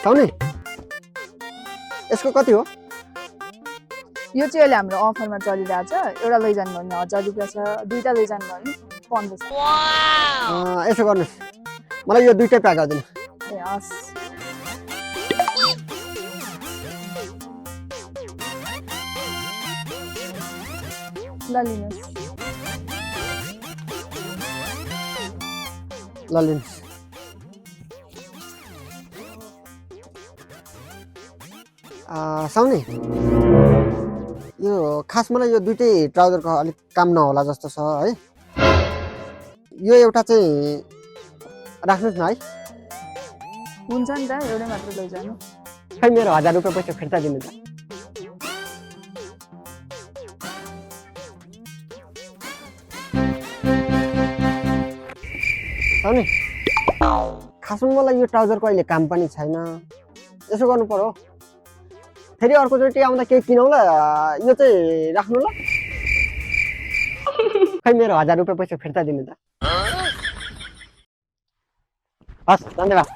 साउनी यसको कति हो? यो चाहिँ अहिले हाम्रो अफरमा चलिरहेछ। एउटा लैजानु भयो भने 1000 रुपियाँ छ, दुईटा लैजानु भयो भने 1500। यसो गर्नुहोस्, मलाई यो दुईटै प्याक गरिदिनु। ए हस्। ल लिनुहोस्। ल लिनुहोस्। साउनी यो खास मलाई यो दुईटै ट्राउजरको अलिक काम नहोला जस्तो छ है। यो एउटा चाहिँ राख्नुहोस् न है। हुन्छ नि त, एउटै मात्र लैजानु। खै मेरो 1000 रुपियाँ पैसा फिर्ता दिनु त। साउनी खासमा मलाई यो ट्राउजरको अहिले काम पनि छैन। यसो गर्नु पर्यो, फेरि अर्कोचोटि आउँदा केही किनौला। यो चाहिँ राख्नु ल। खै मेरो 1000 रुपियाँ पैसा फिर्ता दिनु त। हस्, धन्यवाद।